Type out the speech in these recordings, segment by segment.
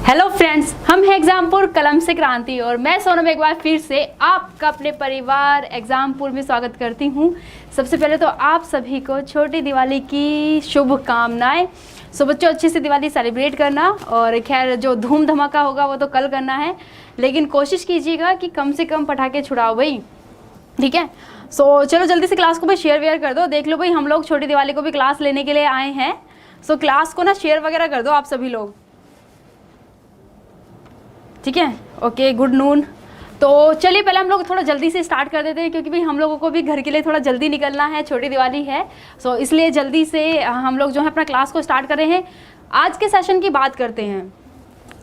Hello friends, हम हैं एग्जामपुर कलम से क्रांति और मैं सोनम एक बार फिर से आपका अपने परिवार एग्जामपुर में स्वागत करती हूं। सबसे पहले तो आप सभी को छोटी दिवाली की शुभकामनाएं। सो बच्चों, अच्छे से दिवाली सेलिब्रेट करना और खैर जो धूम धमाका होगा वो तो कल करना है, लेकिन कोशिश कीजिएगा कि कम से कम पटाखे छुड़ाओ भाई, ठीक है। सो चलो जल्दी से क्लास को भाई शेयर वेयर कर दो। देख लो भाई, हम लोग छोटी दिवाली को भी क्लास लेने के लिए आए हैं। सो क्लास को ना शेयर वगैरह कर दो आप सभी लोग, ठीक है। Okay, good noon. तो चलिए पहले हम लोग थोड़ा जल्दी से स्टार्ट कर देते हैं, क्योंकि भाई हम लोगों को भी घर के लिए थोड़ा जल्दी निकलना है, छोटी दिवाली है। सो इसलिए जल्दी से हम लोग जो है अपना क्लास को स्टार्ट कर रहे हैं। आज के सेशन की बात करते हैं।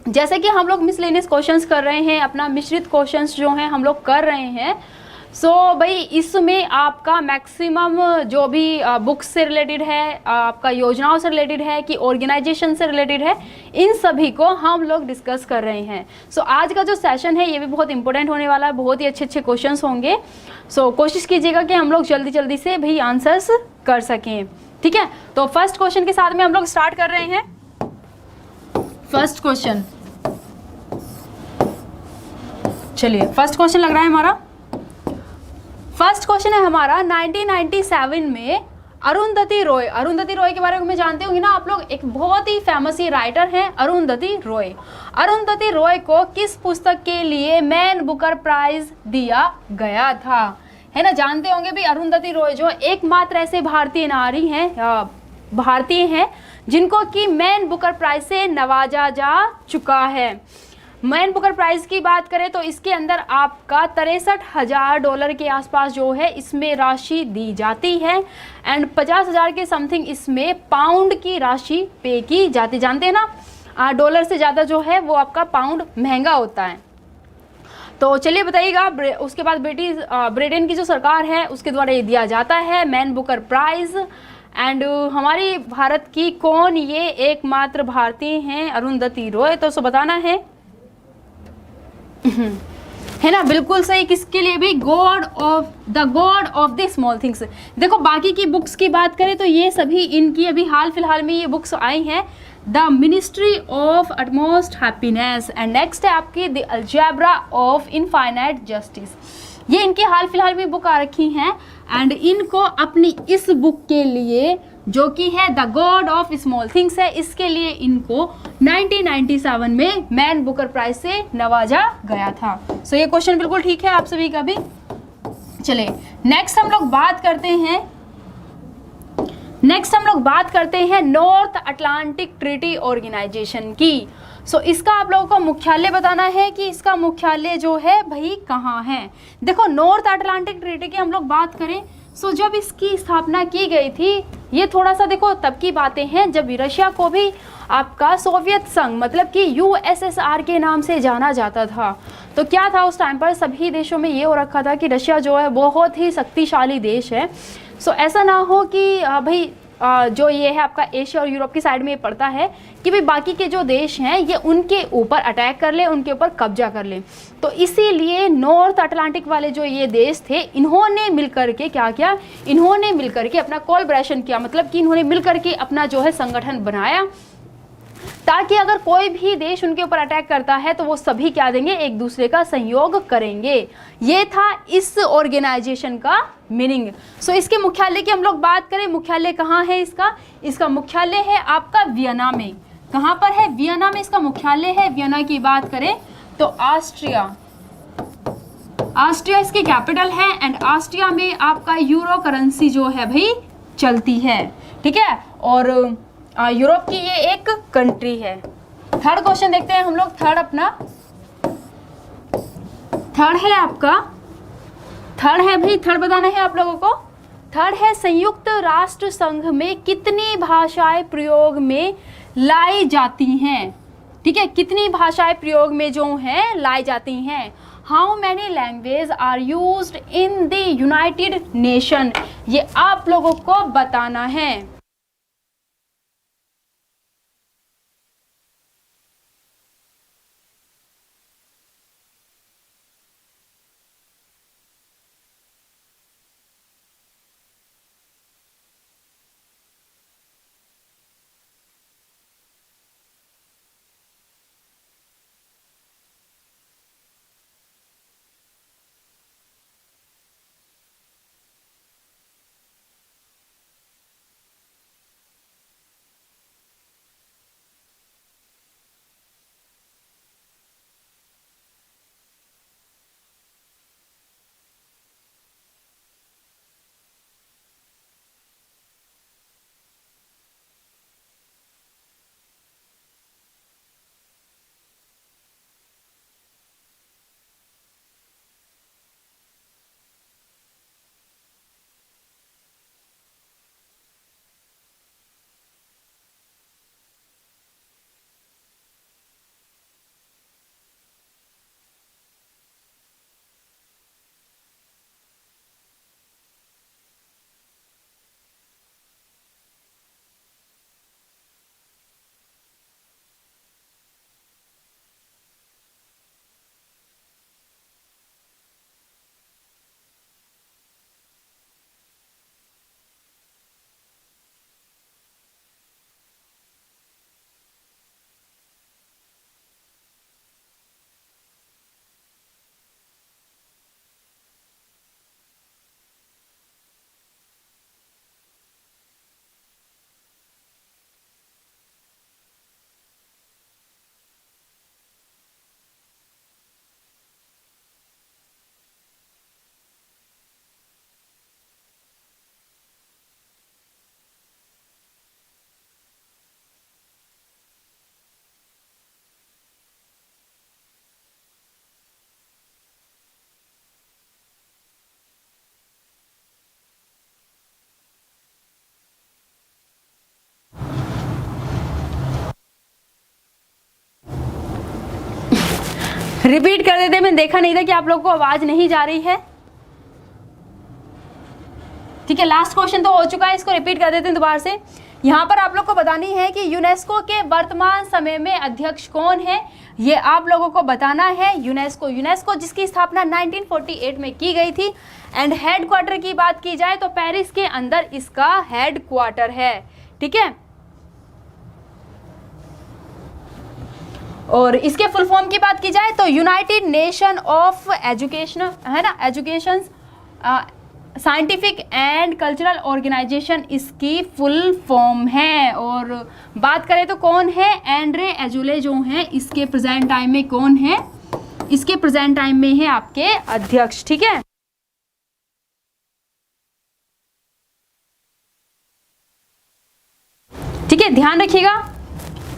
जैसे कि हम लोग मिसलेनियस क्वेश्चंस कर रहे हैं, अपना मिश्रित क्वेश्चंस जो हैं हम लोग कर रहे हैं। सो भाई इसमें आपका मैक्सिमम जो भी बुक्स से रिलेटेड है, आपका योजनाओं से रिलेटेड है कि ऑर्गेनाइजेशन से रिलेटेड है, इन सभी को हम लोग डिस्कस कर रहे हैं। सो आज का जो सेशन है ये भी बहुत इंपॉर्टेंट होने वाला है, बहुत ही अच्छे अच्छे क्वेश्चंस होंगे। सो कोशिश कीजिएगा कि हम लोग जल्दी जल्दी से भाई आंसर्स कर सकें, ठीक है। तो फर्स्ट क्वेश्चन के साथ में हम लोग स्टार्ट कर रहे हैं। फर्स्ट क्वेश्चन, चलिए फर्स्ट क्वेश्चन लग रहा है हमारा। फर्स्ट क्वेश्चन है हमारा 1997 में अरुंधति रॉय। अरुंधति रॉय के बारे में जानते होंगे ना आप लोग, एक बहुत ही फेमस ही राइटर हैं अरुंधति रॉय। अरुंधति रॉय को किस पुस्तक के लिए मैन बुकर प्राइज दिया गया था, है ना। जानते होंगे भी अरुंधति रॉय जो एकमात्र ऐसे भारतीय नारी हैं, भारतीय हैं जिनको कि मैन बुकर प्राइज से नवाजा जा चुका है। मैन बुकर प्राइज की बात करें तो इसके अंदर आपका $63,000 के आसपास जो है इसमें राशि दी जाती है एंड 50,000 के समथिंग इसमें पाउंड की राशि पे की जाती। जानते हैं ना, डॉलर से ज़्यादा जो है वो आपका पाउंड महंगा होता है। तो चलिए बताइएगा, उसके बाद ब्रिटेन की जो सरकार है उसके द्वारा ये दिया जाता है मैन बुकर प्राइज। एंड हमारी भारत की कौन ये एकमात्र भारतीय हैं अरुंधति रॉय, तो उसको बताना है है ना। बिल्कुल सही। किसके लिए भी? God of the small things. देखो बाकी की बुक्स की बात करें तो ये सभी इनकी अभी हाल फिलहाल में ये बुक्स आई हैं। The ministry of utmost happiness and next है आपकी the algebra of infinite justice. ये इनकी हाल फिलहाल में बुक आ रखी हैं एंड इनको अपनी इस बुक के लिए जो कि है the God of small things है, इसके लिए इनको 1997 में मैन बुकर प्राइज से नवाजा गया था। सो ये क्वेश्चन बिल्कुल ठीक है आप सभी का भी। चलिए नेक्स्ट हम लोग बात करते हैं नॉर्थ अटलांटिक ट्रीटी ऑर्गेनाइजेशन की। सो इसका आप लोगों को मुख्यालय बताना है कि इसका मुख्यालय जो है भाई कहाँ है। देखो नॉर्थ अटलांटिक ट्रीटी की हम लोग बात करें, सो जब इसकी स्थापना की गई थी, ये थोड़ा सा देखो तब की बातें हैं जब रशिया को भी आपका सोवियत संघ मतलब कि USSR के नाम से जाना जाता था। तो क्या था उस टाइम पर सभी देशों में ये हो रखा था कि रशिया जो है बहुत ही शक्तिशाली देश है। सो ऐसा ना हो कि भाई जो ये है आपका एशिया और यूरोप की साइड में ये पड़ता है कि भाई बाकी के जो देश हैं ये उनके ऊपर अटैक कर ले, उनके ऊपर कब्जा कर ले। तो इसीलिए नॉर्थ अटलांटिक वाले जो ये देश थे इन्होंने मिलकर के क्या किया, इन्होंने मिलकर के अपना कोलैबोरेशन किया, मतलब कि इन्होंने मिलकर के अपना जो है संगठन बनाया ताकि अगर कोई भी देश उनके ऊपर अटैक करता है तो वो सभी क्या देंगे, एक दूसरे का सहयोग करेंगे। ये था इस ऑर्गेनाइजेशन का मीनिंग। सो इसके मुख्यालय की हम लोग बात करें, मुख्यालय कहाँ है इसका? इसका मुख्यालय है आपका वियना में। कहाँ पर है? वियना में इसका मुख्यालय है। वियना की बात करें तो ऑस्ट्रिया इसकी कैपिटल है एंड ऑस्ट्रिया में आपका यूरो करेंसी जो है भाई चलती है, ठीक है। और यूरोप की ये एक कंट्री है। थर्ड क्वेश्चन देखते हैं हम लोग। थर्ड है भाई, थर्ड बताना है आप लोगों को। थर्ड है संयुक्त राष्ट्र संघ में कितनी भाषाएं प्रयोग में लाई जाती हैं, ठीक है। कितनी भाषाएं प्रयोग में जो हैं लाई जाती हैं। How many language are used in the United Nation, ये आप लोगों को बताना है। रिपीट कर देते, मैंने देखा नहीं था कि आप लोगों को आवाज नहीं जा रही है। ठीक है, लास्ट क्वेश्चन तो हो चुका है, इसको रिपीट कर देते हैं दोबारा से। यहाँ पर आप लोग को बतानी है कि यूनेस्को के वर्तमान समय में अध्यक्ष कौन है, ये आप लोगों को बताना है। यूनेस्को जिसकी स्थापना 1948 में की गई थी। एंड हेडक्वार्टर की बात की जाए तो पेरिस के अंदर इसका हेडक्वार्टर है। ठीक है, और इसके फुल फॉर्म की बात की जाए तो यूनाइटेड नेशन ऑफ एजुकेशन, है ना, education scientific and cultural organisation इसकी फुल फॉर्म है। और बात करें तो कौन है, एंड्रे एजुले जो हैं इसके प्रेजेंट टाइम में कौन है, इसके प्रेजेंट टाइम में है आपके अध्यक्ष। ठीक है, ठीक है, ध्यान रखिएगा,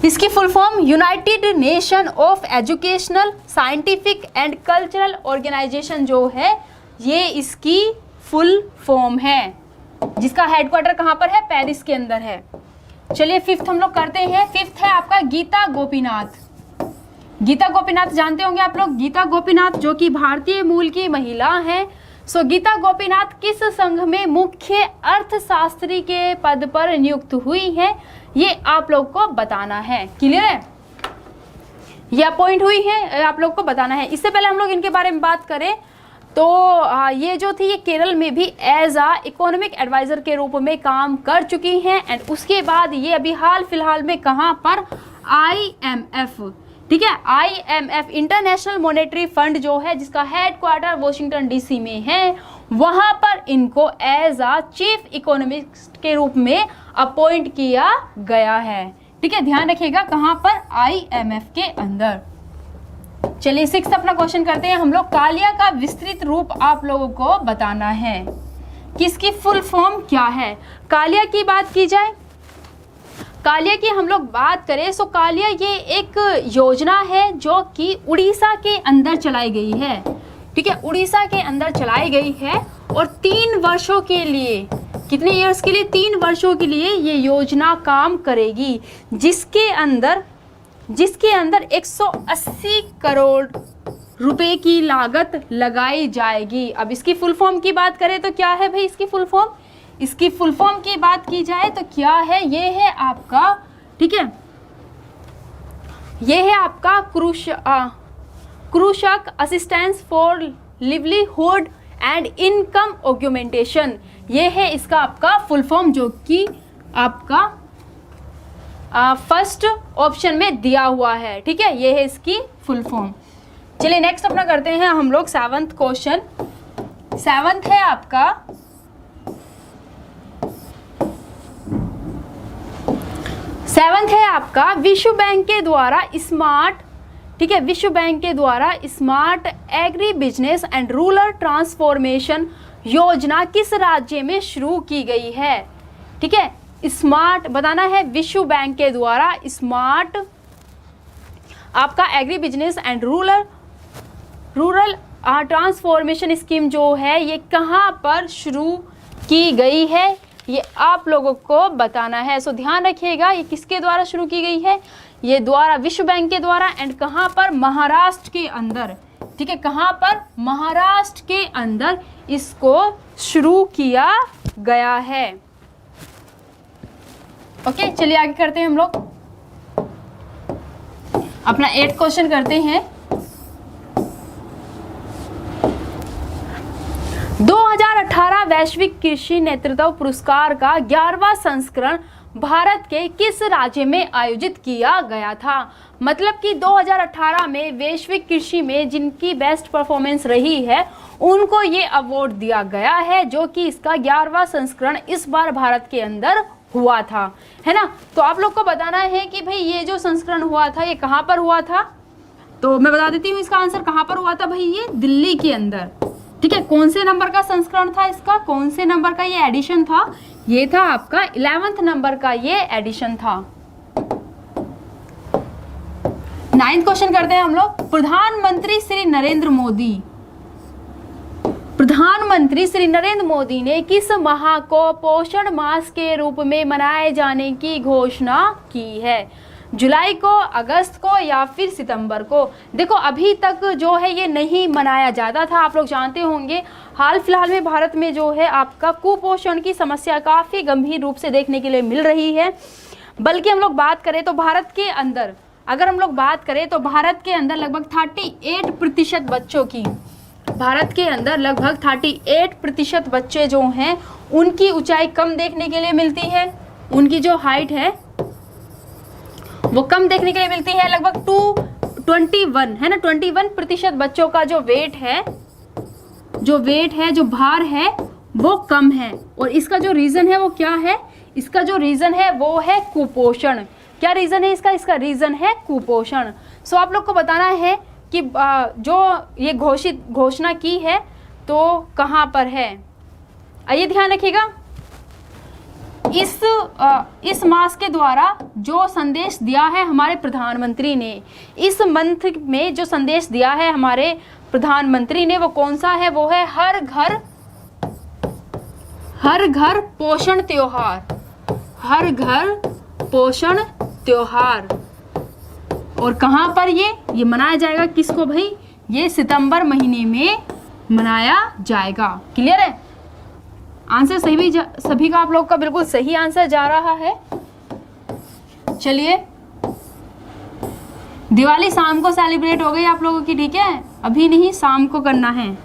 इसकी full form United Nation of educational scientific and cultural organisation जो है ये इसकी फुल फॉर्म है, जिसका हेडक्वार्टर कहाँ पर है, पेरिस के अंदर है। चलिए फिफ्थ हम लोग करते हैं। फिफ्थ है आपका गीता गोपीनाथ। गीता गोपीनाथ जानते होंगे आप लोग, गीता गोपीनाथ जो कि भारतीय मूल की महिला हैं। सो गीता गोपीनाथ किस संघ में मुख्य अर्थशास्त्री के पद पर नियुक्त हुई है, ये आप लोग को बताना है। क्लियर है, ये अपॉइंट हुई है, आप लोग को बताना है। इससे पहले हम लोग इनके बारे में बात करें तो ये जो थी ये केरल में भी एज आ इकोनॉमिक एडवाइजर के रूप में काम कर चुकी हैं। एंड उसके बाद ये अभी हाल फिलहाल में कहाँ पर, IMF, ठीक है, IMF इंटरनेशनल मॉनेटरी फंड जो है जिसका हेडक्वार्टर वॉशिंगटन DC में है, वहां पर इनको एज आ चीफ इकोनॉमिस्ट के रूप में अपॉइंट किया गया है। ठीक है, ध्यान रखिएगा, कहां पर, IMF के अंदर। चलिए सिक्स्थ अपना क्वेश्चन करते हैं हम लोग। कालिया का विस्तृत रूप आप लोगों को बताना है, किसकी फुल फॉर्म क्या है। कालिया की बात की जाए, कालिया की हम लोग बात करें सो कालिया ये एक योजना है जो कि उड़ीसा के अंदर चलाई गई है। ठीक है, उड़ीसा के अंदर चलाई गई है और 3 वर्षों के लिए, कितने ईयर्स के लिए, 3 वर्षों के लिए ये योजना काम करेगी, जिसके अंदर 180 करोड़ रुपए की लागत लगाई जाएगी। अब इसकी फुल फॉर्म की बात करें तो क्या है भाई इसकी फुल फॉर्म, इसकी फुल फॉर्म की बात की जाए तो क्या है, ये है आपका, ठीक है, ये है आपका कृषक assistance for livelihood and income augmentation, ये है इसका आपका फुल फॉर्म जो कि आपका फर्स्ट ऑप्शन में दिया हुआ है। ठीक है, ये है इसकी फुल फॉर्म। चलिए नेक्स्ट अपना करते हैं हम लोग 7th क्वेश्चन। 7th है आपका, विश्व बैंक के द्वारा स्मार्ट, ठीक है, विश्व बैंक के द्वारा smart agri business and rural transformation योजना किस राज्य में शुरू की गई है। ठीक है, स्मार्ट बताना है, विश्व बैंक के द्वारा स्मार्ट आपका agri business and rural transformation scheme जो है ये कहाँ पर शुरू की गई है, ये आप लोगों को बताना है। सो ध्यान रखिएगा, ये किसके द्वारा शुरू की गई है, ये द्वारा विश्व बैंक के द्वारा, एंड कहाँ पर, महाराष्ट्र के अंदर। ठीक है, कहाँ पर, महाराष्ट्र के अंदर इसको शुरू किया गया है। ओके, चलिए आगे करते हैं हम लोग अपना 8th क्वेश्चन करते हैं। 2018 वैश्विक कृषि नेतृत्व पुरस्कार का 11वां संस्करण भारत के किस राज्य में आयोजित किया गया था। मतलब कि 2018 में वैश्विक कृषि में जिनकी बेस्ट परफॉर्मेंस रही है उनको ये अवार्ड दिया गया है, जो कि इसका 11वां संस्करण इस बार भारत के अंदर हुआ था, है ना। तो आप लोग को बताना है कि भाई ये जो संस्करण हुआ था ये कहाँ पर हुआ था, तो मैं बता देती हूँ इसका आंसर कहाँ पर हुआ था भाई, ये दिल्ली के अंदर। ठीक है, कौन से नंबर का संस्करण था इसका, कौन से नंबर का ये एडिशन था, ये था आपका 11th नंबर का ये एडिशन था। 9th क्वेश्चन करते हैं हम लोग। प्रधानमंत्री श्री नरेंद्र मोदी ने किस माह को पोषण मास के रूप में मनाए जाने की घोषणा की है। जुलाई को, अगस्त को या फिर सितंबर को? देखो अभी तक जो है ये नहीं मनाया जाता था, आप लोग जानते होंगे। हाल फिलहाल में भारत में जो है आपका कुपोषण की समस्या काफ़ी गंभीर रूप से देखने के लिए मिल रही है। बल्कि हम लोग बात करें तो भारत के अंदर, अगर हम लोग बात करें तो भारत के अंदर लगभग 38% बच्चों की, भारत के अंदर लगभग 38% बच्चे जो हैं उनकी ऊंचाई कम देखने के लिए मिलती है, उनकी जो हाइट है वो कम देखने के लिए मिलती है। लगभग 21 है ना, 21% बच्चों का जो वेट है, जो भार है वो कम है। और इसका जो रीज़न है वो क्या है? इसका जो रीज़न है वो है कुपोषण। क्या रीज़न है इसका? इसका रीज़न है कुपोषण। सो आप लोग को बताना है कि जो ये घोषणा की है तो कहाँ पर है। आइए ध्यान रखिएगा, इस मास के द्वारा जो संदेश दिया है हमारे प्रधानमंत्री ने, इस मंथ में जो संदेश दिया है हमारे प्रधानमंत्री ने वो कौन सा है? वो है हर घर पोषण त्योहार, हर घर पोषण त्योहार। और कहाँ पर ये मनाया जाएगा? किसको भाई? ये सितंबर महीने में मनाया जाएगा। क्लियर है? आंसर सभी का आप लोग का बिल्कुल सही आंसर जा रहा है। चलिए, दिवाली शाम को सेलिब्रेट हो गई आप लोगों की, ठीक है? अभी नहीं, शाम को करना है।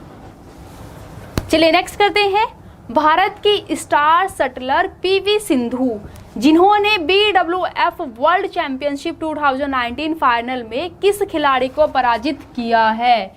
चलिए नेक्स्ट करते हैं। भारत की स्टार शटलर पीवी सिंधु, जिन्होंने BWF वर्ल्ड चैंपियनशिप 2019 फाइनल में किस खिलाड़ी को पराजित किया है?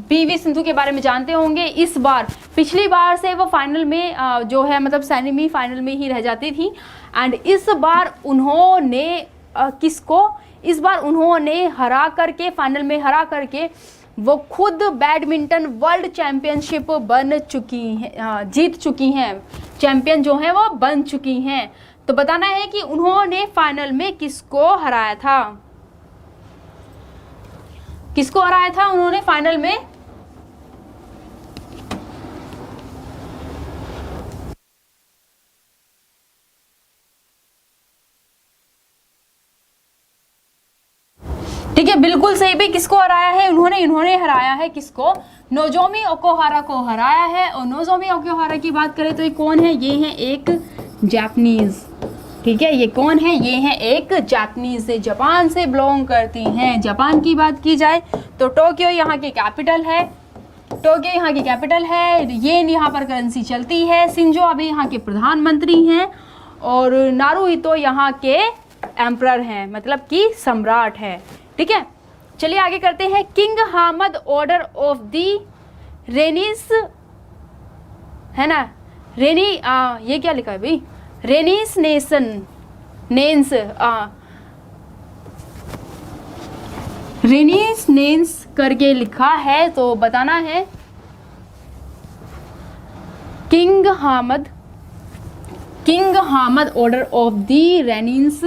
पीवी सिंधु के बारे में जानते होंगे। इस बार, पिछली बार से वो फाइनल में जो है मतलब सेमी फाइनल में ही रह जाती थी। एंड इस बार उन्होंने किसको? इस बार उन्होंने हरा करके, फाइनल में हरा करके वो खुद बैडमिंटन वर्ल्ड चैंपियनशिप बन चुकी हैं, जीत चुकी हैं, चैंपियन जो हैं वो बन चुकी हैं। तो बताना है कि उन्होंने फाइनल में किसको हराया था? किसको हराया था उन्होंने फाइनल में? ठीक है, बिल्कुल सही भी। किसको हराया है इन्होंने हराया है किसको? नोजोमी ओकुहारा को हराया है। और नोजोमी ओकुहारा की बात करें तो ये कौन है? ये है एक जापानीज। ठीक है, ये कौन है? ये है एक जापानीज, से जापान से बिलोंग करती हैं। जापान की बात की जाए तो टोक्यो यहाँ की कैपिटल है, टोक्यो यहाँ की कैपिटल है। येन यहाँ पर करेंसी चलती है। शिंजो अबे यहाँ के प्रधानमंत्री हैं। और नारुहितो यहाँ के एम्परर हैं, मतलब कि सम्राट है। ठीक है, चलिए आगे करते हैं। King Hamad Order of the Renaissance, है ना, ये क्या लिखा है भाई? रेनिस नेंस करके लिखा है, तो बताना है King Hamad Order of the Renaissance.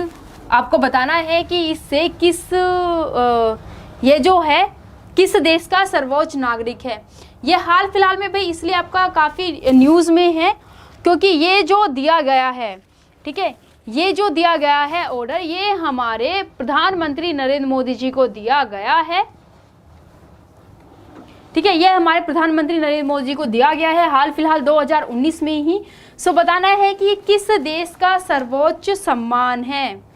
आपको बताना है कि इससे ये जो है किस देश का सर्वोच्च नागरिक है। ये हाल फिलहाल में भाई इसलिए आपका काफ़ी न्यूज़ में है क्योंकि ये जो दिया गया है, ठीक है, ये जो दिया गया है ऑर्डर, ये हमारे प्रधानमंत्री नरेंद्र मोदी जी को दिया गया है। ठीक है, ये हमारे प्रधानमंत्री नरेंद्र मोदी जी को दिया गया है हाल फिलहाल 2019 में ही। सो बताना है कि किस देश का सर्वोच्च सम्मान है,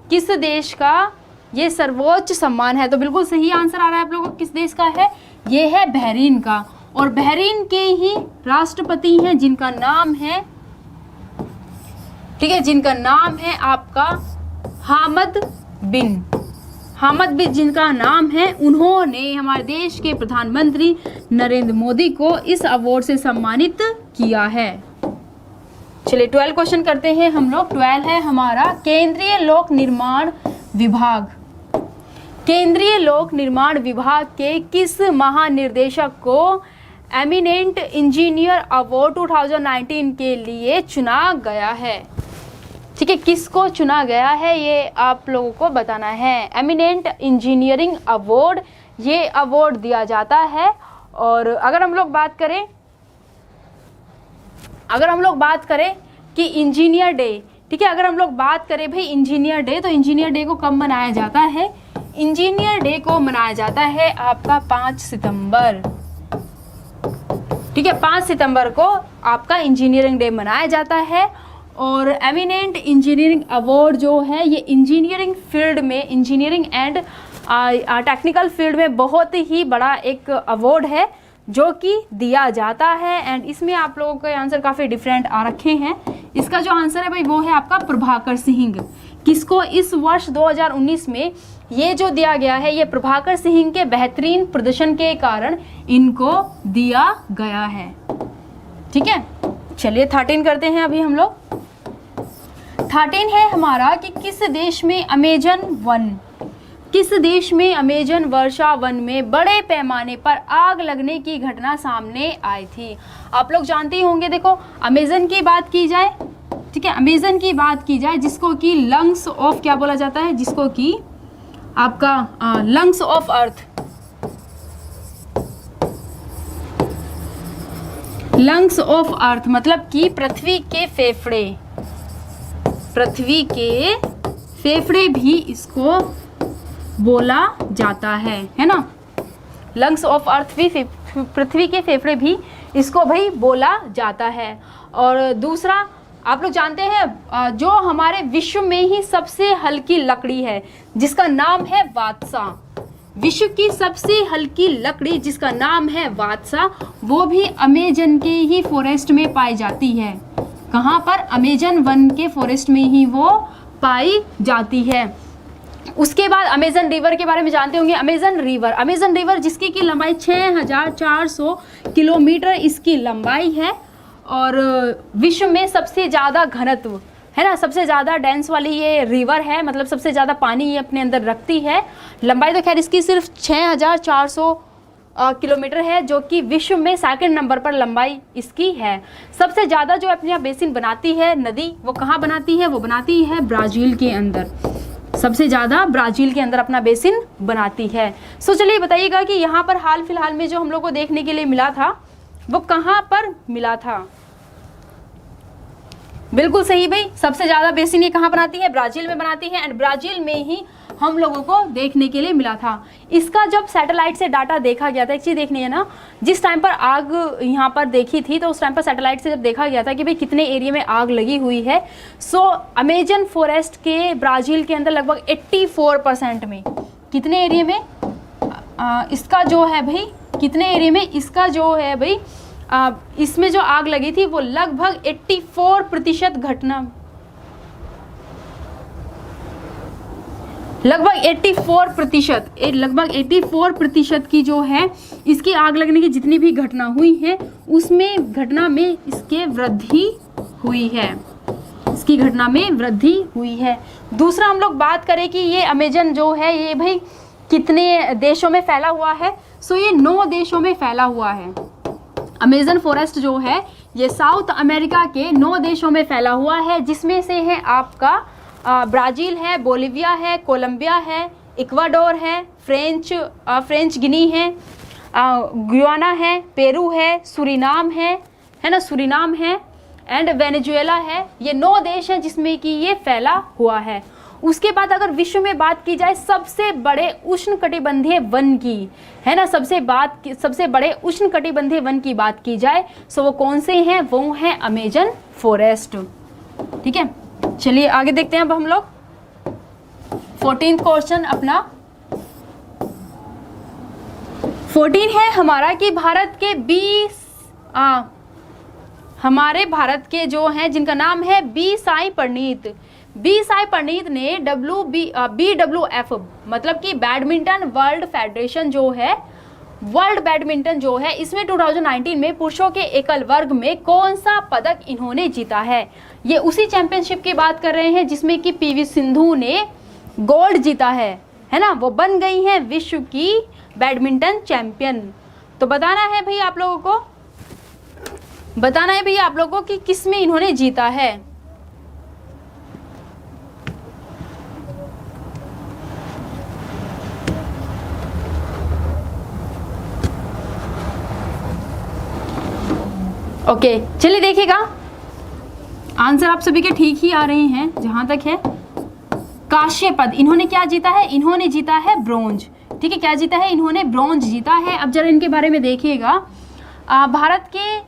किस देश का ये सर्वोच्च सम्मान है। तो बिल्कुल सही आंसर आ रहा है आप लोगों को। किस देश का है? ये है बहरीन का। और बहरीन के ही राष्ट्रपति हैं जिनका नाम है, ठीक है, जिनका नाम है आपका हामद बिन जिनका नाम है, उन्होंने हमारे देश के प्रधानमंत्री नरेंद्र मोदी को इस अवार्ड से सम्मानित किया है। चलिए 12 क्वेश्चन करते हैं हम लोग। 12 है हमारा केंद्रीय लोक निर्माण विभाग। केंद्रीय लोक निर्माण विभाग के किस महानिर्देशक को एमिनेंट इंजीनियर अवार्ड 2019 के लिए चुना गया है? ठीक है, किसको चुना गया है ये आप लोगों को बताना है। एमिनेंट इंजीनियरिंग अवार्ड, ये अवार्ड दिया जाता है। और अगर हम लोग बात करें कि इंजीनियर डे ठीक है। अगर हम लोग बात करें भाई इंजीनियर डे, तो इंजीनियर डे को कब मनाया जाता है? इंजीनियर डे को मनाया जाता है आपका 5 सितंबर, ठीक है। 5 सितंबर को आपका इंजीनियरिंग डे मनाया जाता है। और एमिनेंट इंजीनियरिंग अवार्ड जो है ये इंजीनियरिंग फील्ड में, इंजीनियरिंग एंड टेक्निकल फील्ड में बहुत ही बड़ा एक अवार्ड है जो कि दिया जाता है। एंड इसमें आप लोगों के आंसर काफ़ी डिफरेंट आ रखे हैं। इसका जो आंसर है भाई वो है आपका प्रभाकर सिंह। किसको? इस वर्ष 2019 में ये जो दिया गया है ये प्रभाकर सिंह के बेहतरीन प्रदर्शन के कारण इनको दिया गया है, ठीक है। चलिए 13 करते हैं अभी हम लोग। 13 है हमारा कि किस देश में अमेजन वर्षा वन में बड़े पैमाने पर आग लगने की घटना सामने आई थी? आप लोग जानते ही होंगे। देखो अमेजन की बात की जाए, ठीक है, अमेजन की बात की जाए जिसको कि लंग्स ऑफ क्या बोला जाता है, जिसको कि आपका lungs of earth, lungs of earth मतलब कि पृथ्वी के फेफड़े, पृथ्वी के फेफड़े भी इसको बोला जाता है ना। लंग्स ऑफ अर्थ भी पृथ्वी के फेफड़े भी इसको भाई बोला जाता है। और दूसरा आप लोग जानते हैं जो हमारे विश्व में ही सबसे हल्की लकड़ी है जिसका नाम है वात्सा, विश्व की सबसे हल्की लकड़ी जिसका नाम है वात्सा, वो भी अमेजन के ही फॉरेस्ट में पाई जाती है। कहाँ पर? अमेजन वन के फॉरेस्ट में ही वो पाई जाती है। उसके बाद अमेजन रिवर के बारे में जानते होंगे। अमेजन रिवर जिसकी की लंबाई 6400 किलोमीटर इसकी लंबाई है और विश्व में सबसे ज़्यादा घनत्व है ना, सबसे ज़्यादा डेंस वाली ये रिवर है, मतलब सबसे ज़्यादा पानी ये अपने अंदर रखती है। लंबाई तो खैर इसकी सिर्फ 6400 किलोमीटर है जो कि विश्व में 2nd नंबर पर लंबाई इसकी है। सबसे ज़्यादा जो अपने यहाँ बेसिन बनाती है नदी, वो कहाँ बनाती है? वो बनाती है ब्राज़ील के अंदर। सबसे ज़्यादा ब्राज़ील के अंदर अपना बेसिन बनाती है। सो चलिए बताइएगा कि यहाँ पर हाल फिलहाल में जो हम लोग को देखने के लिए मिला था वो कहाँ पर मिला था? बिल्कुल सही भाई, सबसे ज़्यादा बेसिन ये कहाँ बनाती है? ब्राज़ील में बनाती है। एंड ब्राज़ील में ही हम लोगों को देखने के लिए मिला था। इसका जब सैटेलाइट से डाटा देखा गया था, एक चीज़ देखनी है ना, जिस टाइम पर आग यहाँ पर देखी थी तो उस टाइम पर सैटेलाइट से जब देखा गया था कि भाई कितने एरिया में आग लगी हुई है। सो अमेजन फॉरेस्ट के ब्राज़ील के अंदर लगभग 84% में, कितने एरिया में इसका जो है भाई, कितने एरिया में इसका जो है भाई इसमें जो आग लगी थी वो लगभग 84% घटना, लगभग 84% की जो है इसकी आग लगने की जितनी भी घटना हुई है उसमें घटना में इसके वृद्धि हुई है, इसकी घटना में वृद्धि हुई है। दूसरा हम लोग बात करें कि ये अमेजन जो है ये भाई कितने देशों में फैला हुआ है? सो ये 9 देशों में फैला हुआ है। अमेजन फॉरेस्ट जो है ये साउथ अमेरिका के 9 देशों में फैला हुआ है, जिसमें से है आपका ब्राज़ील है, बोलिविया है, कोलंबिया है, इक्वाडोर है, फ्रेंच गिनी है, गुयाना है, पेरू है, सूरीनाम है ना, सूरीनाम है एंड वेनेजुएला है। ये 9 देश हैं जिसमें कि ये फैला हुआ है। उसके बाद अगर विश्व में बात की जाए सबसे बड़े उष्णकटिबंधीय वन की, है ना, सबसे बड़े उष्णकटिबंधीय वन की बात की जाए सो वो कौन से हैं? वो हैं अमेजन फॉरेस्ट, ठीक है। चलिए आगे देखते हैं अब हम लोग 14th क्वेश्चन अपना। 14 है हमारा कि भारत के 20 हमारे भारत के जो हैं जिनका नाम है बी साई प्रणीत ने BWF मतलब कि बैडमिंटन वर्ल्ड फेडरेशन जो है, वर्ल्ड बैडमिंटन जो है इसमें 2019 में पुरुषों के एकल वर्ग में कौन सा पदक इन्होंने जीता है? ये उसी चैंपियनशिप की बात कर रहे हैं जिसमें कि PV सिंधु ने गोल्ड जीता है ना, वो बन गई हैं विश्व की बैडमिंटन चैंपियन। तो बताना है भैया आप लोगों को, बताना है भैया आप लोगों को कि किस में इन्होंने जीता है। ओके चलिए देखिएगा आंसर आप सभी के ठीक ही आ रहे हैं जहां तक है। कांस्य पद इन्होंने क्या जीता है? इन्होंने जीता है ब्रोंज। ठीक है, क्या जीता है? इन्होंने ब्रोंज जीता है। अब जरा इनके बारे में देखिएगा। भारत के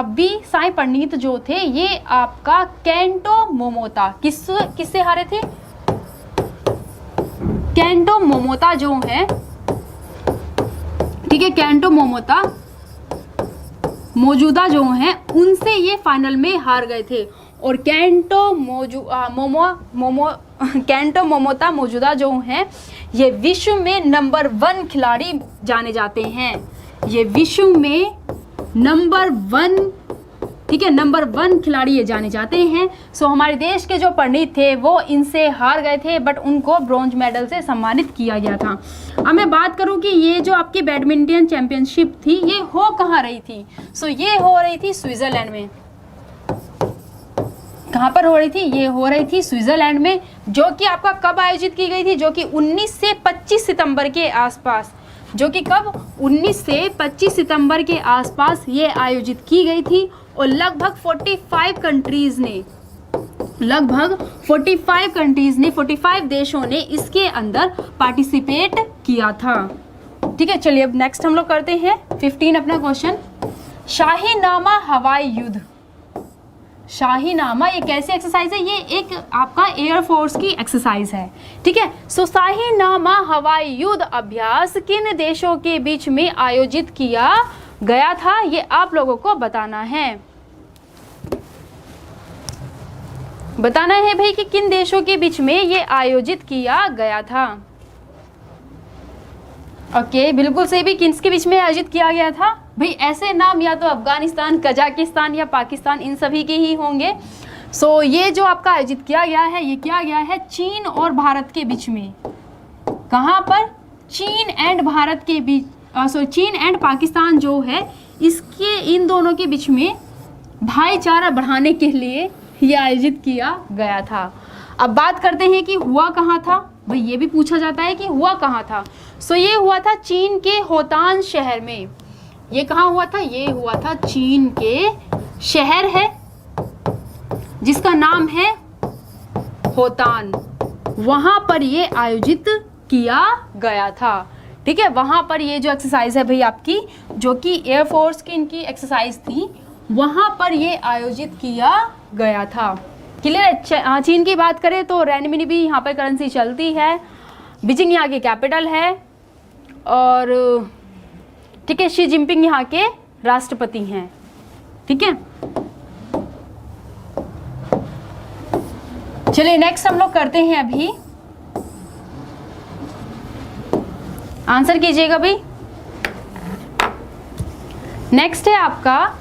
बी साई पंडित जो थे, ये आपका केंटो मोमोता किससे हारे थे? केंटो मोमोता जो है, ठीक है, केंटो मोमोता मौजूदा जो हैं उनसे ये फाइनल में हार गए थे। और केंटो मोमोता मौजूदा जो हैं ये विश्व में नंबर 1 खिलाड़ी जाने जाते हैं। ये विश्व में नंबर 1, ठीक है, नंबर 1 खिलाड़ी ये जाने जाते हैं। सो हमारे देश के जो पंडित थे वो इनसे हार गए थे, बट उनको ब्रॉन्ज मेडल से सम्मानित किया गया था। अब मैं बात करूं कि ये जो आपकी बैडमिंटन चैंपियनशिप थी ये हो कहाँ रही थी? सो ये हो रही थी स्विट्जरलैंड में। कहाँ पर हो रही थी? ये हो रही थी स्विट्जरलैंड में, जो कि आपका कब आयोजित की गई थी? जो कि 19 से 25 सितंबर के आसपास, जो कि कब 19 से 25 सितंबर के आसपास ये आयोजित की गई थी। और लगभग 45 कंट्रीज ने 45 देशों ने इसके अंदर पार्टिसिपेट किया था। ठीक है, चलिए अब नेक्स्ट हम लोग करते हैं 15 अपना क्वेश्चन। शाहीनामा हवाई युद्ध। शाहीनामा ये कैसी एक्सरसाइज है? ये एक आपका एयरफोर्स की एक्सरसाइज है। ठीक है, सो शाहीनामा हवाई युद्ध अभ्यास किन देशों के बीच में आयोजित किया गया था? ये आप लोगों को बताना है। बताना है भाई कि किन देशों के बीच में ये आयोजित किया गया था। ओके, बिल्कुल सही भी, किसके बीच में आयोजित किया गया था? भाई ऐसे नाम या तो अफगानिस्तान, कजाकिस्तान या पाकिस्तान, इन सभी के ही होंगे। सो ये जो आपका आयोजित किया गया है, ये किया गया है चीन और भारत के बीच में। कहाँ पर? चीन एंड भारत के बीच, चीन एंड पाकिस्तान जो है इसके, इन दोनों के बीच में भाईचारा बढ़ाने के लिए ये आयोजित किया गया था। अब बात करते हैं कि हुआ कहाँ था। भाई ये भी पूछा जाता है कि हुआ कहाँ था। सो ये हुआ था चीन के होतान शहर में। ये कहाँ हुआ था? ये हुआ था चीन के शहर है जिसका नाम है होतान। वहाँ पर ये आयोजित किया गया था। ठीक है, वहाँ पर ये जो एक्सरसाइज है भाई आपकी, जो कि एयरफोर्स की इनकी एक्सरसाइज थी, वहाँ पर ये आयोजित किया गया था। क्लियर है? चीन की बात करें तो रेनमिन भी यहाँ पर करेंसी चलती है। बीजिंग यहाँ की कैपिटल है। और ठीक है, शी जिनपिंग यहाँ के राष्ट्रपति हैं। ठीक है, चलिए नेक्स्ट हम लोग करते हैं। अभी आंसर कीजिएगा भाई। नेक्स्ट है आपका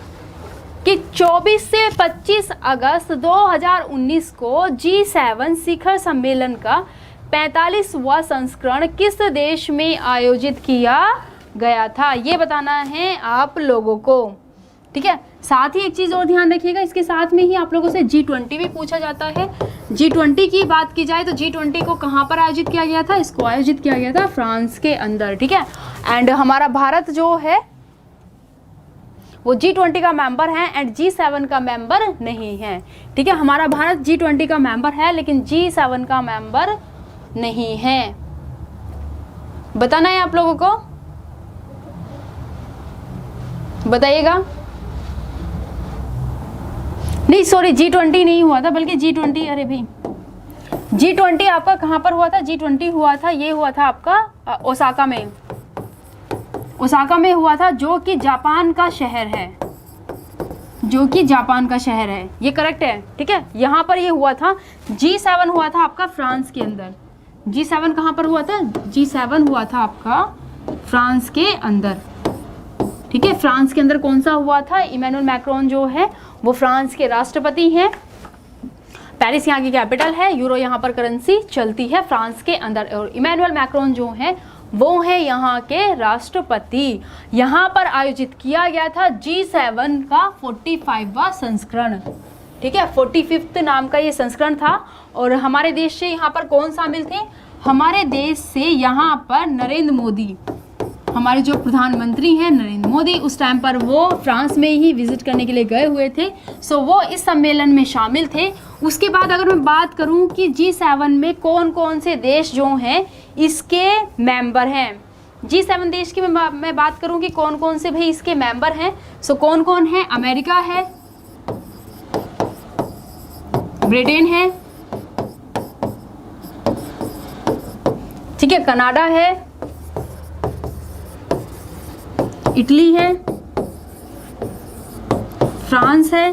कि 24 से 25 अगस्त 2019 को G7 शिखर सम्मेलन का 45वां संस्करण किस देश में आयोजित किया गया था? ये बताना है आप लोगों को। ठीक है, साथ ही एक चीज़ और ध्यान रखिएगा, इसके साथ में ही आप लोगों से G20 भी पूछा जाता है। G20 की बात की जाए तो G20 को कहाँ पर आयोजित किया गया था? इसको आयोजित किया गया था फ्रांस के अंदर। ठीक है, एंड हमारा भारत जो है वो G20 का मेंबर है एंड G7 का मेंबर नहीं है। ठीक है, हमारा भारत G20 का मेंबर है लेकिन G7 का मेंबर नहीं है। बताना है आप लोगों को, बताइएगा। नहीं सॉरी, G20 नहीं हुआ था, बल्कि G20, अरे भाई G20 आपका कहाँ पर हुआ था? G20 हुआ था, ये हुआ था आपका ओसाका में। ओसाका में हुआ था, जो कि जापान का शहर है, जो कि जापान का शहर है। ये करेक्ट है। ठीक है, यहाँ पर ये हुआ था। G7 हुआ था आपका फ्रांस के अंदर। G7 कहाँ पर हुआ था? G7 हुआ था आपका फ्रांस के अंदर। ठीक है, फ्रांस के अंदर कौन सा हुआ था? इमैनुअल मैक्रोन जो है वो फ्रांस के राष्ट्रपति हैं। पेरिस यहाँ की कैपिटल है। यूरो यहाँ पर करेंसी चलती है फ्रांस के अंदर। और इमैनुअल मैक्रोन जो है वो है यहाँ के राष्ट्रपति। यहाँ पर आयोजित किया गया था G7 का 45वां संस्करण। ठीक है, 45th नाम का ये संस्करण था। और हमारे देश से यहाँ पर कौन शामिल थे? हमारे देश से यहाँ पर नरेंद्र मोदी, हमारे जो प्रधानमंत्री हैं नरेंद्र मोदी, उस टाइम पर वो फ्रांस में ही विजिट करने के लिए गए हुए थे। सो वो इस सम्मेलन में शामिल थे। उसके बाद अगर मैं बात करूं कि G7 में कौन कौन से देश जो हैं इसके मेंबर हैं, G7 देश की मैं बात करूं कि कौन कौन से भाई इसके मेंबर हैं। सो कौन कौन है? अमेरिका है, ब्रिटेन है, ठीक है, कनाडा है, इटली है, फ्रांस है,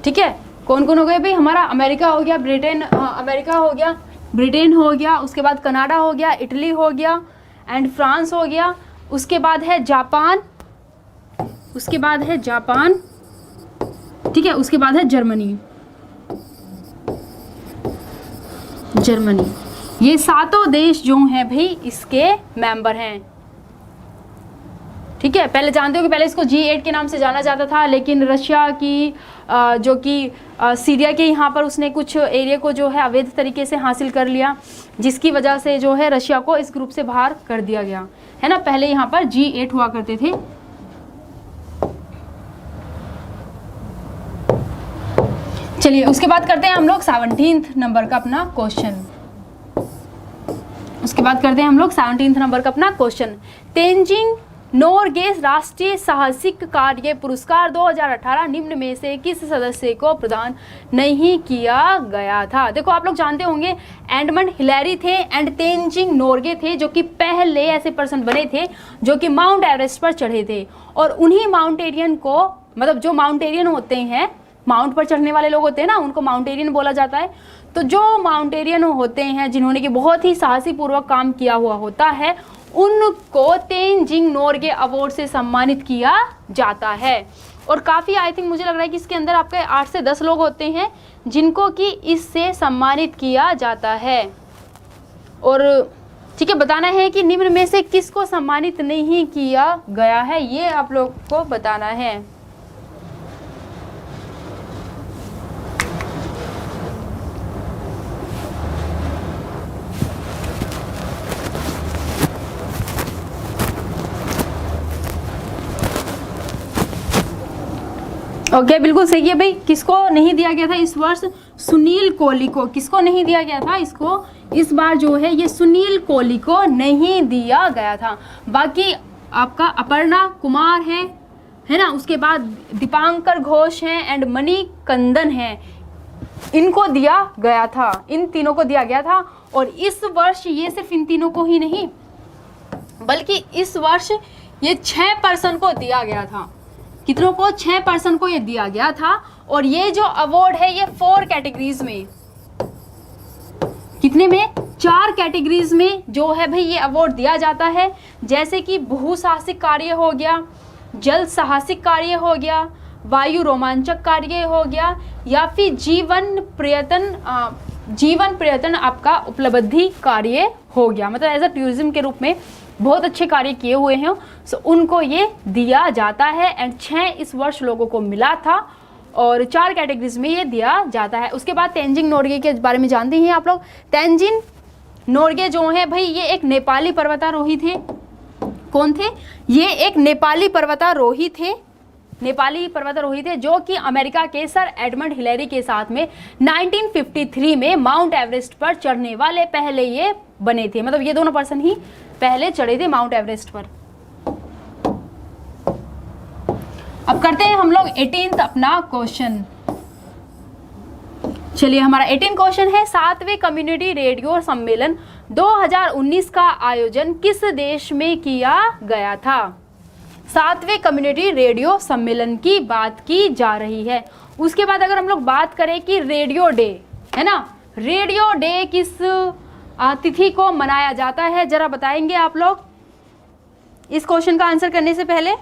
ठीक है। कौन कौन हो गए भाई? हमारा अमेरिका हो गया, ब्रिटेन, अमेरिका हो गया, ब्रिटेन हो गया, उसके बाद कनाडा हो गया, इटली हो गया एंड फ्रांस हो गया। उसके बाद है जापान, उसके बाद है जापान, ठीक है, उसके बाद है जर्मनी। जर्मनी, ये सातों देश जो हैं भाई इसके मेंबर हैं, ठीक है। पहले जानते हो कि पहले इसको G8 के नाम से जाना जाता था, लेकिन रशिया की जो कि सीरिया के यहाँ पर उसने कुछ एरिया को जो है अवैध तरीके से हासिल कर लिया, जिसकी वजह से जो है रशिया को इस ग्रुप से बाहर कर दिया गया है ना। पहले यहाँ पर G8 हुआ करते थे। चलिए उसके बाद करते हैं हम लोग 17th नंबर का अपना क्वेश्चन। उसके बाद करते हैं हम लोग 17th नंबर का अपना क्वेश्चन। तेंजिंग नोरगे राष्ट्रीय साहसिक कार्य पुरस्कार 2018 निम्न में से किस सदस्य को प्रदान नहीं किया गया था? देखो आप लोग जानते होंगे एडमंड हिलेरी थे एंड तेंजिंग नोरगे थे, जो कि पहले ऐसे पर्सन बने थे जो कि माउंट एवरेस्ट पर चढ़े थे। और उन्हीं माउंटेरियन को, मतलब जो माउंटेरियन होते हैं, माउंट पर चढ़ने वाले लोग होते हैं ना, उनको माउंटेरियन बोला जाता है। तो जो माउंटेरियन होते हैं जिन्होंने कि बहुत ही साहसी पूर्वक काम किया हुआ होता है, उनको तेंजिंग नोरगे अवार्ड से सम्मानित किया जाता है। और काफ़ी आई थिंक मुझे लग रहा है कि इसके अंदर आपके 8 से 10 लोग होते हैं जिनको कि इससे सम्मानित किया जाता है। और ठीक है, बताना है कि निम्न में से किसको सम्मानित नहीं किया गया है, ये आप लोग को बताना है। ओके, बिल्कुल सही है भाई। किसको नहीं दिया गया था इस वर्ष? सुनील कोहली को। किसको नहीं दिया गया था? इसको इस बार जो है ये सुनील कोहली को नहीं दिया गया था। बाकी आपका अपर्णा कुमार है ना, उसके बाद दीपांकर घोष हैं एंड मणिकंदन हैं, इनको दिया गया था, इन तीनों को दिया गया था। और इस वर्ष ये सिर्फ इन तीनों को ही नहीं, बल्कि इस वर्ष ये 6 पर्सन को दिया गया था। कितनों को? 6 पर्सन को ये दिया गया था। और ये जो अवार्ड है ये 4 कैटेगरीज में, कितने में? 4 कैटेगरीज में जो है भाई ये अवार्ड दिया जाता है। जैसे कि बहुसाहसिक कार्य हो गया, जल साहसिक कार्य हो गया, वायु रोमांचक कार्य हो गया, या फिर जीवन पर्यटन आपका उपलब्धि कार्य हो गया। मतलब एज अ टूरिज्म के रूप में बहुत अच्छे कार्य किए हुए हैं, सो उनको ये दिया जाता है। एंड 6 इस वर्ष लोगों को मिला था और 4 कैटेगरीज में ये दिया जाता है। उसके बाद तेंजिंग नोरगे के बारे में जानते हैं आप लोग। तेंजिंग नोरगे जो है भाई ये एक नेपाली पर्वतारोही थे। कौन थे? ये एक नेपाली पर्वतारोही थे, नेपाली पर्वतारोही थे जो कि अमेरिका के सर एडमंड हिलेरी के साथ में 1953 में माउंट एवरेस्ट पर चढ़ने वाले पहले ये बने थे। मतलब ये दोनों पर्सन ही पहले चढ़े थे माउंट एवरेस्ट पर। अब करते हैं हम लोग 18th अपना क्वेश्चन। चलिए हमारा 18 क्वेश्चन है, 7वें कम्युनिटी रेडियो सम्मेलन 2019 का आयोजन किस देश में किया गया था? 7वें कम्युनिटी रेडियो सम्मेलन की बात की जा रही है। उसके बाद अगर हम लोग बात करें कि रेडियो डे है ना, रेडियो डे किस तिथि को मनाया जाता है, जरा बताएंगे आप लोग इस क्वेश्चन का आंसर करने से पहले?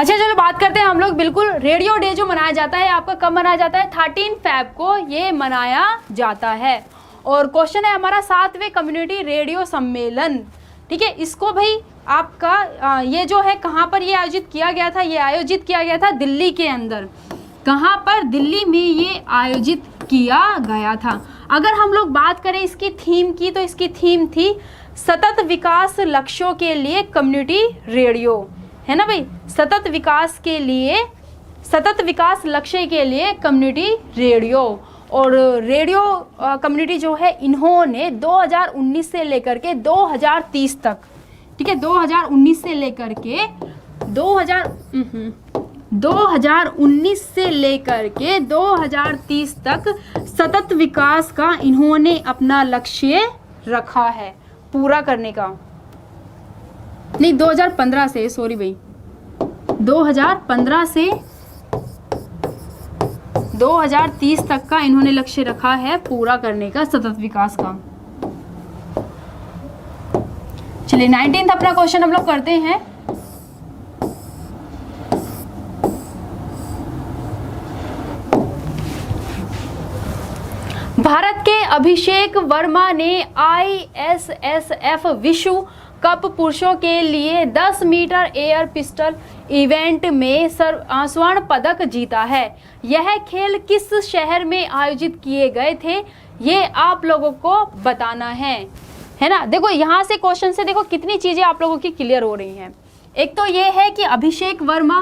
अच्छा चलो बात करते हैं हम लोग बिल्कुल रेडियो डे जो मनाया जाता है आपका कब मनाया जाता है, 13 फ़रवरी को ये मनाया जाता है। और क्वेश्चन है हमारा 7वें कम्युनिटी रेडियो सम्मेलन, ठीक है, इसको भाई आपका ये जो है कहाँ पर ये आयोजित किया गया था, ये आयोजित किया गया था दिल्ली के अंदर। कहाँ पर, दिल्ली में ये आयोजित किया गया था। अगर हम लोग बात करें इसकी थीम की तो इसकी थीम थी सतत विकास लक्ष्यों के लिए कम्युनिटी रेडियो, है ना भाई, सतत विकास के लिए, सतत विकास लक्ष्य के लिए कम्युनिटी रेडियो। और रेडियो कम्युनिटी जो है इन्होंने 2019 से लेकर के 2030 तक, ठीक है, 2019 से लेकर के 2019 से लेकर के 2030 तक सतत विकास का इन्होंने अपना लक्ष्य रखा है पूरा करने का। नहीं 2015 से, सॉरी भाई, 2015 से 2030 तक का इन्होंने लक्ष्य रखा है पूरा करने का सतत विकास का। चलिए 19th अपना क्वेश्चन हम लोग करते हैं। भारत के अभिषेक वर्मा ने ISSF विश्व कप पुरुषों के लिए 10 मीटर एयर पिस्टल इवेंट में स्वर्ण पदक जीता है। यह खेल किस शहर में आयोजित किए गए थे, ये आप लोगों को बताना है ना। देखो यहाँ से क्वेश्चन से देखो कितनी चीज़ें आप लोगों की क्लियर हो रही हैं। एक तो ये है कि अभिषेक वर्मा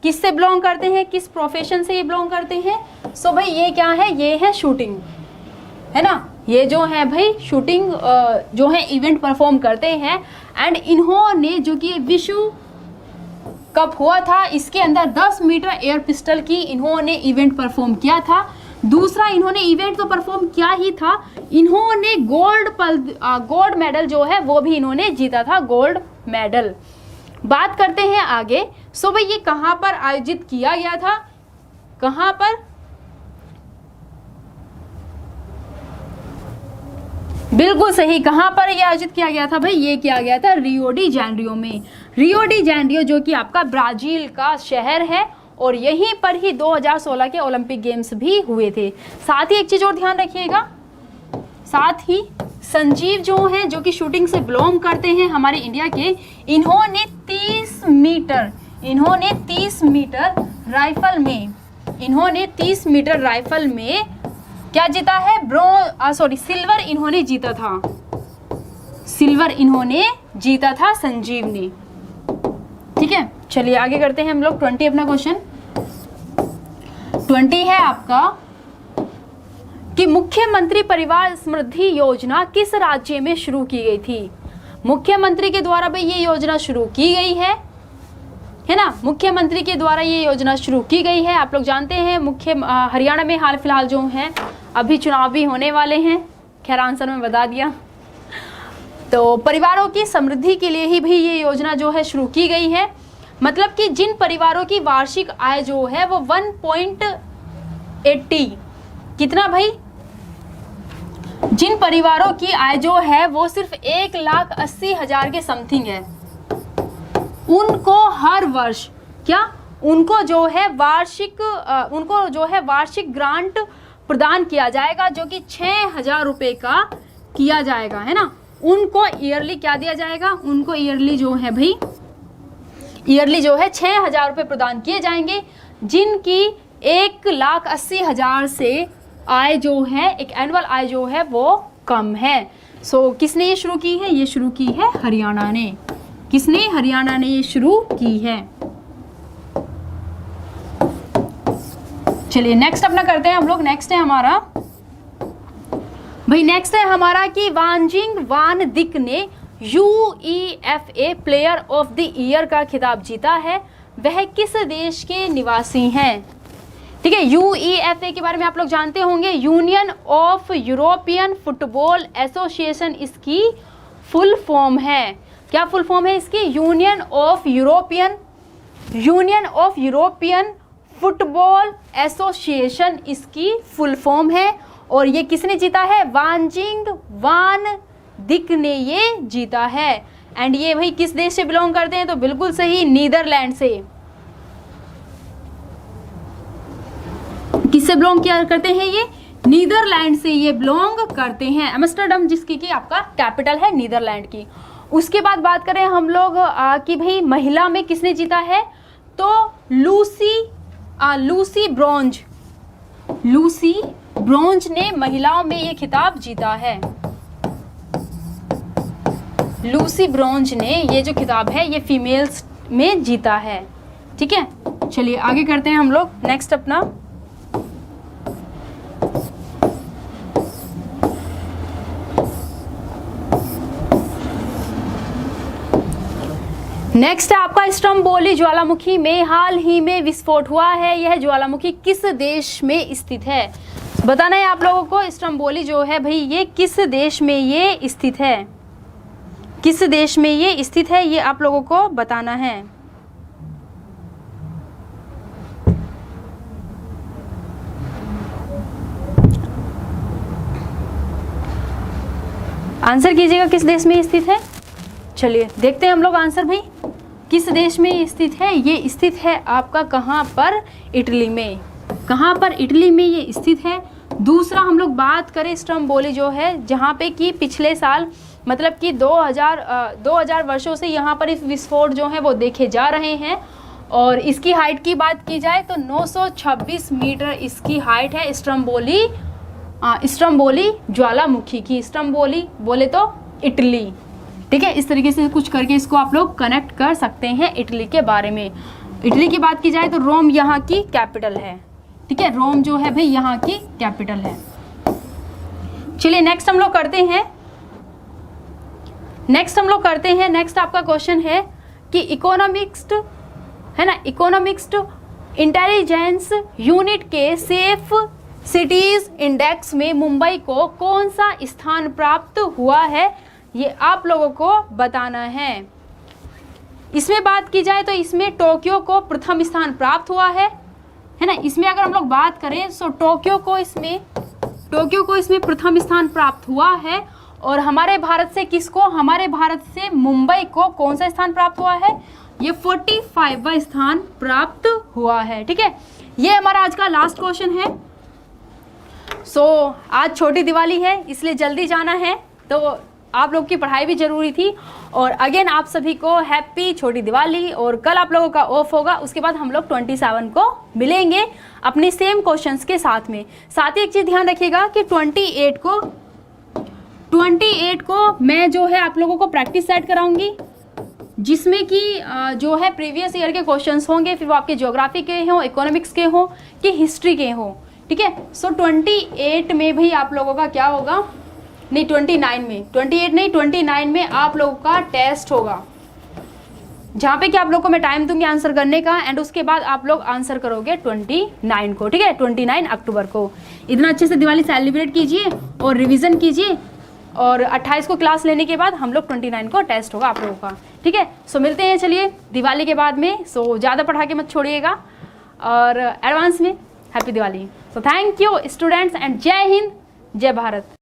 किस से बिलोंग करते हैं, किस प्रोफेशन से ये बिलोंग करते हैं। सो भाई ये क्या है, ये है शूटिंग, है ना, ये जो है भाई शूटिंग जो है इवेंट परफॉर्म करते हैं। एंड इन्होंने जो कि विश्व कप हुआ था इसके अंदर 10 मीटर एयर पिस्टल की इन्होंने इवेंट परफॉर्म किया था। दूसरा इन्होंने इवेंट तो परफॉर्म किया ही था, इन्होंने गोल्ड मेडल जो है वो भी इन्होंने जीता था, गोल्ड मेडल। बात करते हैं आगे। सो भाई ये कहाँ पर आयोजित किया गया था, कहाँ पर, बिल्कुल सही, कहाँ पर ये आयोजित किया गया था भाई, ये किया गया था रियो डी जेनेरियो में। रियो डी जेनेरियो जो कि आपका ब्राजील का शहर है और यहीं पर ही 2016 के ओलंपिक गेम्स भी हुए थे। साथ ही एक चीज़ और ध्यान रखिएगा, साथ ही संजीव जो हैं जो कि शूटिंग से बिलोंग करते हैं हमारे इंडिया के, इन्होंने 30 मीटर राइफल में, इन्होंने 30 मीटर राइफल में क्या जीता है, सिल्वर इन्होंने जीता था, सिल्वर इन्होंने जीता था संजीव ने। ठीक है, चलिए आगे करते हैं हम लोग 20 अपना क्वेश्चन। 20 है आपका कि मुख्यमंत्री परिवार समृद्धि योजना किस राज्य में शुरू की गई थी। मुख्यमंत्री के द्वारा भाई ये योजना शुरू की गई है ना, मुख्यमंत्री के द्वारा ये योजना शुरू की गई है। आप लोग जानते हैं हरियाणा में हाल फिलहाल जो हैं अभी चुनाव भी होने वाले हैं, खैर आंसर में बता दिया। तो परिवारों की समृद्धि के लिए ही भी ये योजना जो है शुरू की गई है। मतलब कि जिन परिवारों की वार्षिक आय जो है वो 1.80, कितना भाई, जिन परिवारों की आय जो है वो सिर्फ 1,80,000 के समथिंग है, उनको हर वर्ष क्या, उनको जो है वार्षिक ग्रांट प्रदान किया जाएगा जो कि 6,000 रुपये का किया जाएगा, है ना। उनको ईयरली क्या दिया जाएगा, उनको ईयरली जो है भाई, ईयरली जो है 6,000 रुपये प्रदान किए जाएंगे, जिनकी 1,80,000 से आय जो है, एक एनुअल आय जो है वो कम है। सो किसने ये शुरू की है, ये शुरू की है हरियाणा ने। किसने, हरियाणा ने ये शुरू की है। चलिए नेक्स्ट अपना करते हैं हम लोग। नेक्स्ट है हमारा भाई, नेक्स्ट है हमारा कि वांजिंग वान दिक ने UEFA player of the year का खिताब जीता है। वह किस देश के निवासी हैं। ठीक है, UEFA के बारे में आप लोग जानते होंगे, union of European football association इसकी फुल फॉर्म है। क्या फुल फॉर्म है इसकी, union of European football association इसकी फुल फॉर्म है। और ये किसने जीता है, वांजिंग वान दिक ने ये जीता है। एंड ये भाई किस देश से बिलोंग करते हैं, तो बिल्कुल सही, नीदरलैंड से। किससे बिलोंग किया करते हैं ये? नीदरलैंड से ये बिलोंग करते हैं। एम्स्टर्डम जिसकी कि आपका कैपिटल है नीदरलैंड की। उसके बाद बात करें हम लोग कि भाई महिला में किसने जीता है, तो लूसी ब्रोंज ने महिलाओं में ये खिताब जीता है। लूसी ब्रोंज ने ये जो खिताब है ये फीमेल्स में जीता है। ठीक है, चलिए आगे करते हैं हम लोग नेक्स्ट अपना। नेक्स्ट है आपका स्ट्रम्बोली ज्वालामुखी में हाल ही में विस्फोट हुआ है। यह ज्वालामुखी किस देश में स्थित है? बताना है आप लोगों को स्ट्रम्बोली जो है भाई ये किस देश में ये स्थित है, किस देश में ये स्थित है, ये आप लोगों को बताना है। आंसर कीजिएगा किस देश में स्थित है। चलिए देखते हैं हम लोग आंसर भाई किस देश में स्थित है। ये स्थित है आपका कहाँ पर? इटली में। कहाँ पर? इटली में ये स्थित है। दूसरा हम लोग बात करें स्ट्रम्बोली जो है जहाँ पे कि पिछले साल मतलब कि 2000 वर्षों से यहाँ पर इस विस्फोट जो है वो देखे जा रहे हैं। और इसकी हाइट की बात की जाए तो 926 मीटर इसकी हाइट है स्ट्रम्बोली ज्वालामुखी की। स्ट्रम्बोली बोले तो इटली। ठीक है, इस तरीके से कुछ करके इसको आप लोग कनेक्ट कर सकते हैं इटली के बारे में। इटली की बात की जाए तो रोम यहाँ की कैपिटल है। ठीक है, रोम जो है भाई यहाँ की कैपिटल है। चलिए नेक्स्ट हम लोग करते हैं। नेक्स्ट आपका क्वेश्चन है कि इकोनॉमिक्स है ना, इकोनॉमिक्स इंटेलिजेंस यूनिट के सेफ सिटीज इंडेक्स में मुंबई को कौन सा स्थान प्राप्त हुआ है, ये आप लोगों को बताना है। इसमें बात की जाए तो इसमें टोक्यो को प्रथम स्थान प्राप्त हुआ है ना। इसमें अगर हम लोग बात करें तो टोक्यो को इसमें प्रथम स्थान प्राप्त हुआ है। और हमारे भारत से किसको? हमारे भारत से मुंबई को कौन सा स्थान प्राप्त हुआ है? ये 45वां स्थान प्राप्त हुआ है। ठीक है, ये हमारा आज का लास्ट क्वेश्चन है। आज छोटी दिवाली है इसलिए जल्दी जाना है, तो आप लोग की पढ़ाई भी जरूरी थी। और अगेन आप सभी को हैप्पी छोटी दिवाली। और कल आप लोगों का ऑफ होगा, उसके बाद हम लोग 27 को मिलेंगे अपने सेम क्वेश्चंस के साथ में। साथ ही एक चीज़ ध्यान रखिएगा कि 28 को मैं जो है आप लोगों को प्रैक्टिस सेट कराऊंगी, जिसमें कि जो है प्रीवियस ईयर के क्वेश्चंस होंगे, फिर वो आपके ज्योग्राफी के हों, इकोनॉमिक्स के हों कि हिस्ट्री के हों। ठीक है, 28 में भी आप लोगों का क्या होगा? नहीं 29 में आप लोगों का टेस्ट होगा, जहाँ पे कि आप लोग को मैं टाइम दूंगी आंसर करने का। एंड उसके बाद आप लोग आंसर करोगे 29 को। ठीक है, 29 अक्टूबर को। इतना अच्छे से दिवाली सेलिब्रेट कीजिए और रिवीजन कीजिए। और 28 को क्लास लेने के बाद हम लोग 29 को टेस्ट होगा आप लोगों का। ठीक है, मिलते हैं चलिए दिवाली के बाद में। ज़्यादा पढ़ा के मत छोड़िएगा और एडवांस में happy Diwali. Thank you students and जय हिंद, जय भारत।